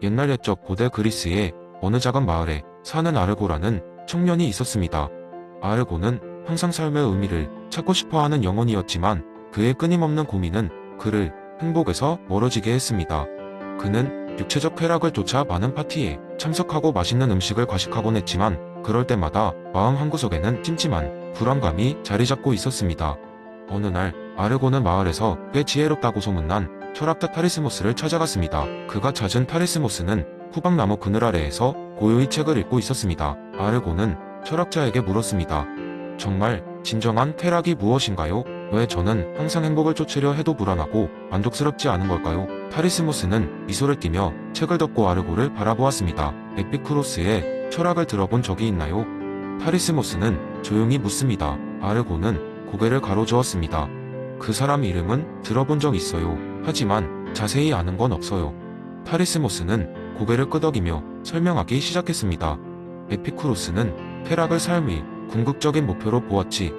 옛날 옛적 고대 그리스의 어느 작은 마을에 사는 아르고라는 청년이 있었습니다. 아르고는 항상 삶의 의미를 찾고 싶어하는 영혼이었지만 그의 끊임없는 고민은 그를 행복에서 멀어지게 했습니다. 그는 육체적 쾌락을 쫓아 많은 파티에 참석하고 맛있는 음식을 과식하곤 했지만 그럴 때마다 마음 한구석에는 찜찜한 불안감이 자리 잡고 있었습니다. 어느 날 아르고는 마을에서 꽤 지혜롭다고 소문난 철학자 타리스모스를 찾아갔습니다. 그가 찾은 타리스모스는 후박나무 그늘 아래에서 고요히 책을 읽고 있었습니다. 아르고는 철학자에게 물었습니다. 정말 진정한 쾌락이 무엇인가요? 왜 저는 항상 행복을 쫓으려 해도 불안하고 만족스럽지 않은 걸까요? 타리스모스는 미소를 띠며 책을 덮고 아르고를 바라보았습니다. 에피쿠로스의 철학을 들어본 적이 있나요? 타리스모스는 조용히 묻습니다. 아르고는 고개를 가로저었습니다. 그 사람 이름은 들어본 적 있어요. 하지만 자세히 아는 건 없어요. 타리스모스는 고개를 끄덕이며 설명하기 시작했습니다. 에피쿠로스는 쾌락을 삶의 궁극적인 목표로 보았지.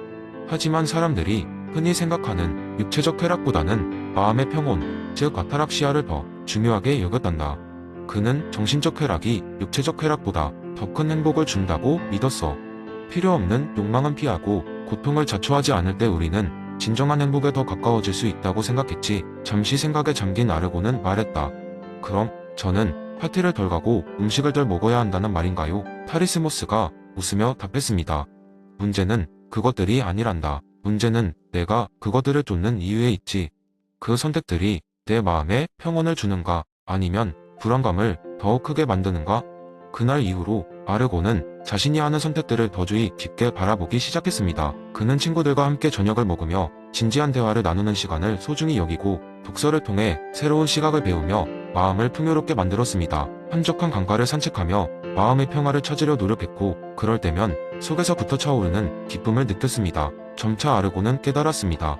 하지만 사람들이 흔히 생각하는 육체적 쾌락보다는 마음의 평온, 즉 아타락시아를 더 중요하게 여겼단다. 그는 정신적 쾌락이 육체적 쾌락보다 더 큰 행복을 준다고 믿었어. 필요 없는 욕망은 피하고 고통을 자초하지 않을 때 우리는 진정한 행복에 더 가까워질 수 있다고 생각했지. 잠시 생각에 잠긴 아르고는 말했다. 그럼 저는 파티를 덜 가고 음식을 덜 먹어야 한다는 말인가요? 타리스모스가 웃으며 답했습니다. 문제는 그것들이 아니란다. 문제는 내가 그것들을 쫓는 이유에 있지. 그 선택들이 내 마음에 평온을 주는가 아니면 불안감을 더욱 크게 만드는가? 그날 이후로 아르고는 자신이 하는 선택들을 더 주의 깊게 바라보기 시작했습니다. 그는 친구들과 함께 저녁을 먹으며 진지한 대화를 나누는 시간을 소중히 여기고 독서를 통해 새로운 시각을 배우며 마음을 풍요롭게 만들었습니다. 한적한 강가를 산책하며 마음의 평화를 찾으려 노력했고 그럴 때면 속에서부터 차오르는 기쁨을 느꼈습니다. 점차 아르고는 깨달았습니다.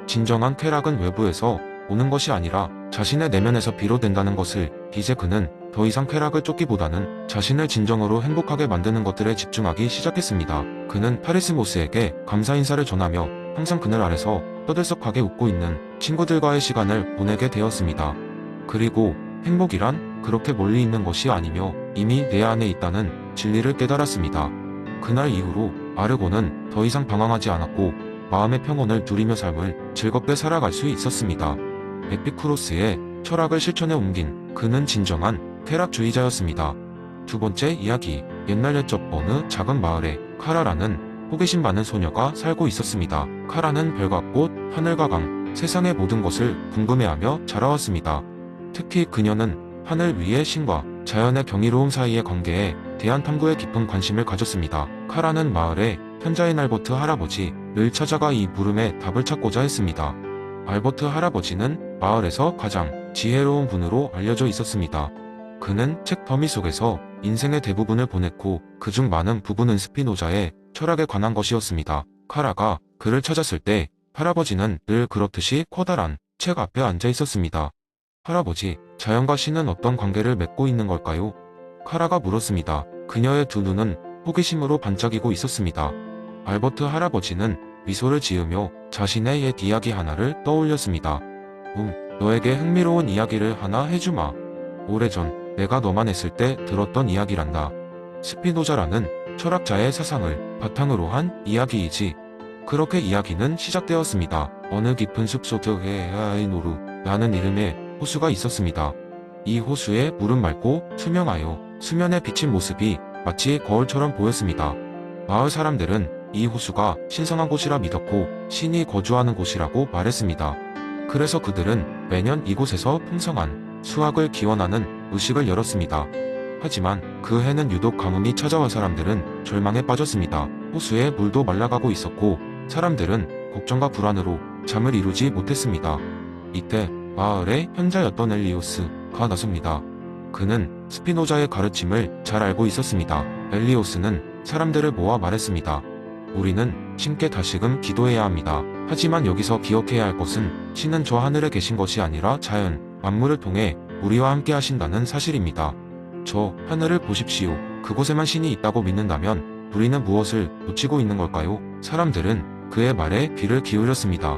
진정한 쾌락은 외부에서 오는 것이 아니라 자신의 내면에서 비롯된다는 것을. 이제 그는 더 이상 쾌락을 쫓기보다는 자신을 진정으로 행복하게 만드는 것들에 집중하기 시작했습니다. 그는 타리스모스에게 감사 인사를 전하며 항상 그늘 아래서 떠들썩하게 웃고 있는 친구들과의 시간을 보내게 되었습니다. 그리고 행복이란 그렇게 멀리 있는 것이 아니며 이미 내 안에 있다는 진리를 깨달았습니다. 그날 이후로 아르고는 더 이상 방황하지 않았고 마음의 평온을 누리며 삶을 즐겁게 살아갈 수 있었습니다. 에피쿠로스의 철학을 실천에 옮긴 그는 진정한 쾌락주의자였습니다. 두 번째 이야기. 옛날 옛적 어느 작은 마을에 카라라는 호기심 많은 소녀가 살고 있었습니다. 카라는 별과 꽃, 하늘과 강, 세상의 모든 것을 궁금해하며 자라왔습니다. 특히 그녀는 하늘 위의 신과 자연의 경이로움 사이의 관계에 대한 탐구에 깊은 관심을 가졌습니다. 카라는 마을의 현자인 알버트 할아버지를 찾아가 이 물음에 답을 찾고자 했습니다. 알버트 할아버지는 마을에서 가장 지혜로운 분으로 알려져 있었습니다. 그는 책 더미 속에서 인생의 대부분을 보냈고 그중 많은 부분은 스피노자의 철학에 관한 것이었습니다. 카라가 그를 찾았을 때 할아버지는 늘 그렇듯이 커다란 책 앞에 앉아 있었습니다. 할아버지, 자연과 신은 어떤 관계를 맺고 있는 걸까요? 카라가 물었습니다. 그녀의 두 눈은 호기심으로 반짝이고 있었습니다. 알버트 할아버지는 미소를 지으며 자신의 옛 이야기 하나를 떠올렸습니다. 너에게 흥미로운 이야기를 하나 해주마. 오래전 내가 너만 했을 때 들었던 이야기란다. 스피노자라는 철학자의 사상을 바탕으로 한 이야기이지. 그렇게 이야기는 시작되었습니다. 어느 깊은 숲속에 아이노루라는 이름의 호수가 있었습니다. 이 호수의 물은 맑고 투명하여 수면에 비친 모습이 마치 거울처럼 보였습니다. 마을 사람들은 이 호수가 신성한 곳이라 믿었고 신이 거주하는 곳이라고 말했습니다. 그래서 그들은 매년 이곳에서 풍성한 수확을 기원하는 의식을 열었습니다. 하지만 그 해는 유독 가뭄이 찾아와 사람들은 절망에 빠졌습니다. 호수의 물도 말라가고 있었고 사람들은 걱정과 불안으로 잠을 이루지 못했습니다. 이때 마을의 현자였던 엘리오스가 나섭니다. 그는 스피노자의 가르침을 잘 알고 있었습니다. 엘리오스는 사람들을 모아 말했습니다. 우리는 신께 다시금 기도해야 합니다. 하지만 여기서 기억해야 할 것은 신은 저 하늘에 계신 것이 아니라 자연, 만물을 통해 우리와 함께 하신다는 사실입니다. 저 하늘을 보십시오. 그곳에만 신이 있다고 믿는다면 우리는 무엇을 놓치고 있는 걸까요? 사람들은 그의 말에 귀를 기울였습니다.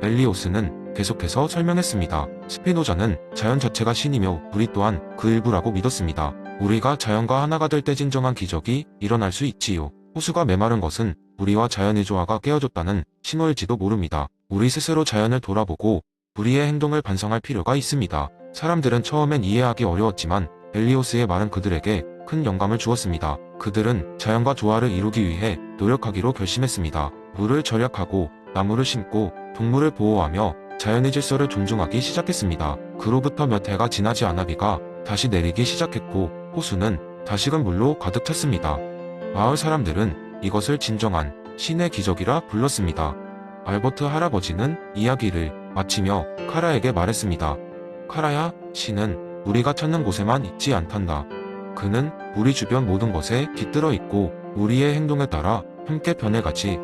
엘리오스는 계속해서 설명했습니다. 스피노자는 자연 자체가 신이며 우리 또한 그 일부라고 믿었습니다. 우리가 자연과 하나가 될 때 진정한 기적이 일어날 수 있지요. 호수가 메마른 것은 우리와 자연의 조화가 깨어졌다는 신호일지도 모릅니다. 우리 스스로 자연을 돌아보고 우리의 행동을 반성할 필요가 있습니다. 사람들은 처음엔 이해하기 어려웠지만 벨리오스의 말은 그들에게 큰 영감을 주었습니다. 그들은 자연과 조화를 이루기 위해 노력하기로 결심했습니다. 물을 절약하고 나무를 심고 동물을 보호하며 자연의 질서를 존중하기 시작했습니다. 그로부터 몇 해가 지나지 않아 비가 다시 내리기 시작했고 호수는 다시금 물로 가득 찼습니다. 마을 사람들은 이것을 진정한 신의 기적이라 불렀습니다. 알버트 할아버지는 이야기를 마치며 카라에게 말했습니다. 카라야, 신은 우리가 찾는 곳에만 있지 않단다. 그는 우리 주변 모든 것에 깃들어 있고 우리의 행동에 따라 함께 변해가지.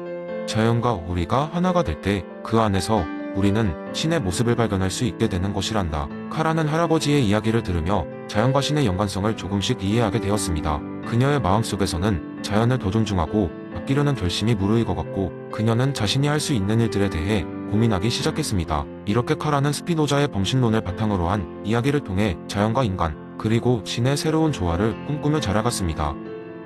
자연과 우리가 하나가 될 때 그 안에서 우리는 신의 모습을 발견할 수 있게 되는 것이란다. 카라는 할아버지의 이야기를 들으며 자연과 신의 연관성을 조금씩 이해하게 되었습니다. 그녀의 마음속에서는 자연을 더 존중하고 아끼려는 결심이 무르익어갔고 그녀는 자신이 할 수 있는 일들에 대해 고민하기 시작했습니다. 이렇게 카라는 스피노자의 범신론을 바탕으로 한 이야기를 통해 자연과 인간 그리고 신의 새로운 조화를 꿈꾸며 자라갔습니다.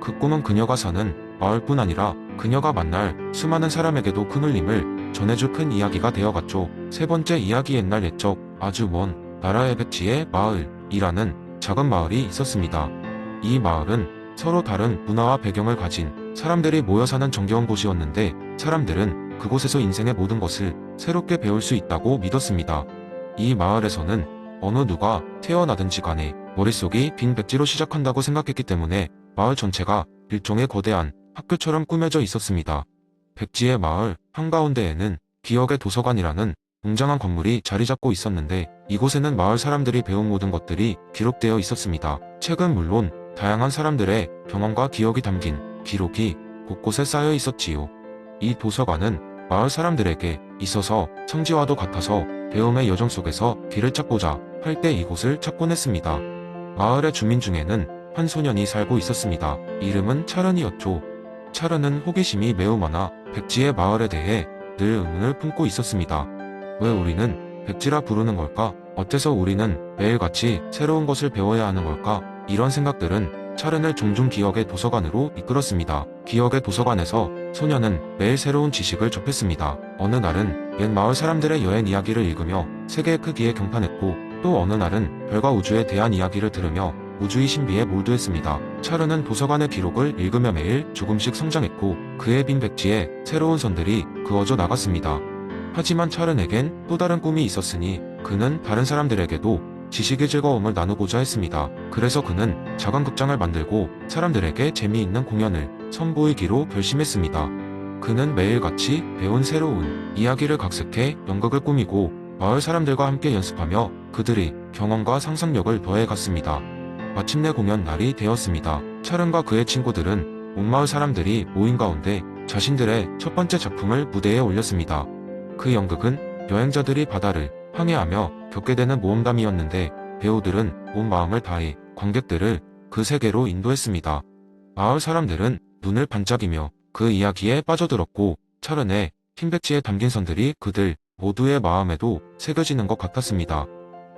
그 꿈은 그녀가 사는 마을뿐 아니라 그녀가 만날 수많은 사람에게도 큰 울림을 전해줄 큰 이야기가 되어갔죠. 세 번째 이야기. 옛날 옛적 아주 먼 나라의 백지의 마을이라는 작은 마을이 있었습니다. 이 마을은 서로 다른 문화와 배경을 가진 사람들이 모여 사는 정겨운 곳이었는데 사람들은 그곳에서 인생의 모든 것을 새롭게 배울 수 있다고 믿었습니다. 이 마을에서는 어느 누가 태어나든지 간에 머릿속이 빈 백지로 시작한다고 생각했기 때문에 마을 전체가 일종의 거대한 학교처럼 꾸며져 있었습니다. 백지의 마을 한가운데에는 기억의 도서관이라는 웅장한 건물이 자리 잡고 있었는데 이곳에는 마을 사람들이 배운 모든 것들이 기록되어 있었습니다. 책은 물론 다양한 사람들의 경험과 기억이 담긴 기록이 곳곳에 쌓여 있었지요. 이 도서관은 마을 사람들에게 있어서 성지와도 같아서 배움의 여정 속에서 길을 찾고자 할 때 이곳을 찾곤 했습니다. 마을의 주민 중에는 한 소년이 살고 있었습니다. 이름은 차른이었죠. 차른은 호기심이 매우 많아 백지의 마을에 대해 늘 의문을 품고 있었습니다. 왜 우리는 백지라 부르는 걸까? 어째서 우리는 매일같이 새로운 것을 배워야 하는 걸까? 이런 생각들은 차른을 종종 기억의 도서관으로 이끌었습니다. 기억의 도서관에서 소년은 매일 새로운 지식을 접했습니다. 어느 날은 옛 마을 사람들의 여행 이야기를 읽으며 세계의 크기에 경탄했고 또 어느 날은 별과 우주에 대한 이야기를 들으며 우주의 신비에 몰두했습니다. 차르는 도서관의 기록을 읽으며 매일 조금씩 성장했고 그의 빈 백지에 새로운 선들이 그어져 나갔습니다. 하지만 차른에겐 또 다른 꿈이 있었으니 그는 다른 사람들에게도 지식의 즐거움을 나누고자 했습니다. 그래서 그는 작은 극장을 만들고 사람들에게 재미있는 공연을 선보이기로 결심했습니다. 그는 매일같이 배운 새로운 이야기를 각색해 연극을 꾸미고 마을 사람들과 함께 연습하며 그들의 경험과 상상력을 더해갔습니다. 마침내 공연 날이 되었습니다. 차른과 그의 친구들은 온 마을 사람들이 모인 가운데 자신들의 첫 번째 작품을 무대에 올렸습니다. 그 연극은 여행자들이 바다를 항해하며 겪게 되는 모험담이었는데 배우들은 온 마음을 다해 관객들을 그 세계로 인도했습니다. 마을 사람들은 눈을 반짝이며 그 이야기에 빠져들었고 차른의 흰 백지에 담긴 선들이 그들 모두의 마음에도 새겨지는 것 같았습니다.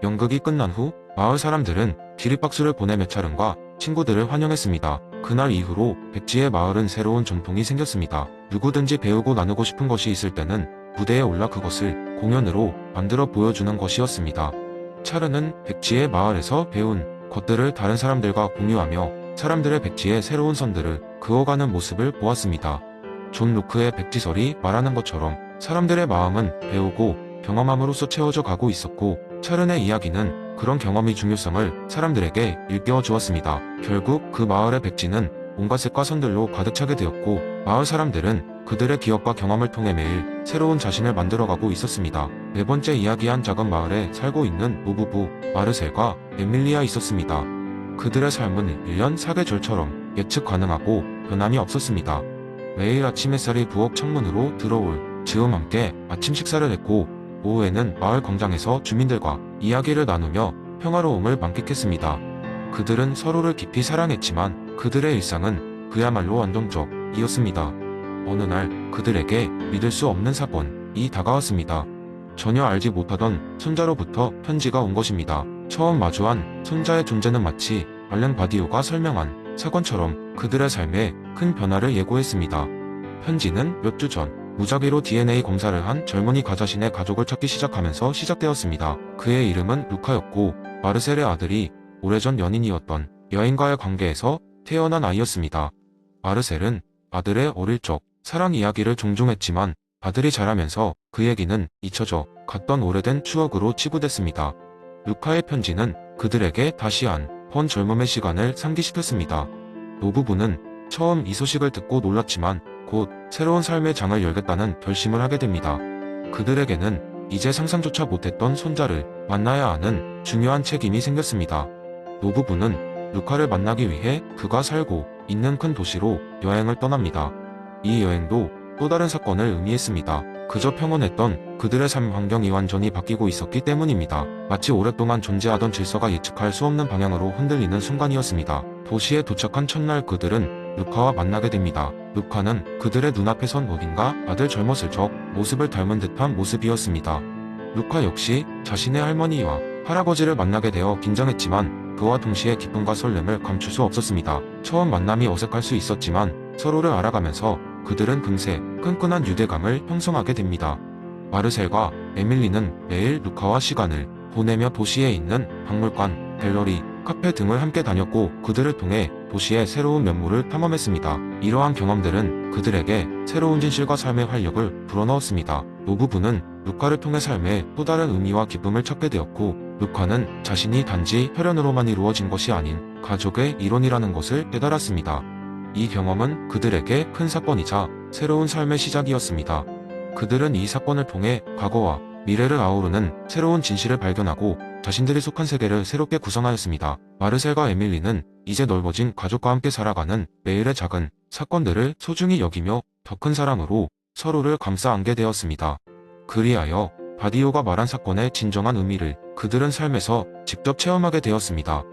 연극이 끝난 후 마을 사람들은 기립박수를 보내며 차른과 친구들을 환영했습니다. 그날 이후로 백지의 마을은 새로운 전통이 생겼습니다. 누구든지 배우고 나누고 싶은 것이 있을 때는 무대에 올라 그것을 공연으로 만들어 보여주는 것이었습니다. 차른은 백지의 마을에서 배운 것들을 다른 사람들과 공유하며 사람들의 백지의 새로운 선들을 그어가는 모습을 보았습니다. 존 루크의 백지설이 말하는 것처럼 사람들의 마음은 배우고 경험함으로써 채워져 가고 있었고 차른의 이야기는 그런 경험의 중요성을 사람들에게 일깨워 주었습니다. 결국 그 마을의 백지는 온갖 색과 선들로 가득 차게 되었고 마을 사람들은 그들의 기억과 경험을 통해 매일 새로운 자신을 만들어가고 있었습니다. 네 번째. 이야기한 작은 마을에 살고 있는 노부부 마르셀과 에밀리아 있었습니다. 그들의 삶은 1년 사계절처럼 예측 가능하고 변함이 없었습니다. 매일 아침 햇살이 부엌 창문으로 들어올 즈음 함께 아침 식사를 했고 오후에는 마을 광장에서 주민들과 이야기를 나누며 평화로움을 만끽했습니다. 그들은 서로를 깊이 사랑했지만 그들의 일상은 그야말로 안정적이었습니다. 어느 날 그들에게 믿을 수 없는 사건이 다가왔습니다. 전혀 알지 못하던 손자로부터 편지가 온 것입니다. 처음 마주한 손자의 존재는 마치 알랭 바디오가 설명한 사건처럼 그들의 삶에 큰 변화를 예고했습니다. 편지는 몇 주 전 무작위로 DNA 검사를 한 젊은이 자신의 가족을 찾기 시작하면서 시작되었습니다. 그의 이름은 루카였고 마르셀의 아들이 오래전 연인이었던 여인과의 관계에서 태어난 아이였습니다. 마르셀은 아들의 어릴 적 사랑 이야기를 종종 했지만 아들이 자라면서 그 얘기는 잊혀져 갔던 오래된 추억으로 치부됐습니다. 루카의 편지는 그들에게 다시 한 번 젊음의 시간을 상기시켰습니다. 노부부는 처음 이 소식을 듣고 놀랐지만 곧 새로운 삶의 장을 열겠다는 결심을 하게 됩니다. 그들에게는 이제 상상조차 못했던 손자를 만나야 하는 중요한 책임이 생겼습니다. 노부부는 루카를 만나기 위해 그가 살고 있는 큰 도시로 여행을 떠납니다. 이 여행도 또 다른 사건을 의미했습니다. 그저 평온했던 그들의 삶 환경이 완전히 바뀌고 있었기 때문입니다. 마치 오랫동안 존재하던 질서가 예측할 수 없는 방향으로 흔들리는 순간이었습니다. 도시에 도착한 첫날 그들은 루카와 만나게 됩니다. 루카는 그들의 눈앞에 선 어딘가 아들 젊었을 적 모습을 닮은 듯한 모습이었습니다. 루카 역시 자신의 할머니와 할아버지를 만나게 되어 긴장했지만 그와 동시에 기쁨과 설렘을 감출 수 없었습니다. 처음 만남이 어색할 수 있었지만 서로를 알아가면서 그들은 금세 끈끈한 유대감을 형성하게 됩니다. 마르셀과 에밀리는 매일 루카와 시간을 보내며 도시에 있는 박물관, 갤러리, 카페 등을 함께 다녔고 그들을 통해 도시의 새로운 면모를 탐험했습니다. 이러한 경험들은 그들에게 새로운 진실과 삶의 활력을 불어넣었습니다. 노부부는 루카를 통해 삶에 또 다른 의미와 기쁨을 찾게 되었고 루카는 자신이 단지 혈연으로만 이루어진 것이 아닌 가족의 일원이라는 것을 깨달았습니다. 이 경험은 그들에게 큰 사건이자 새로운 삶의 시작이었습니다. 그들은 이 사건을 통해 과거와 미래를 아우르는 새로운 진실을 발견하고 자신들이 속한 세계를 새롭게 구성하였습니다. 마르셀과 에밀리는 이제 넓어진 가족과 함께 살아가는 매일의 작은 사건들을 소중히 여기며 더 큰 사랑으로 서로를 감싸 안게 되었습니다. 그리하여 바디오가 말한 사건의 진정한 의미를 그들은 삶에서 직접 체험하게 되었습니다.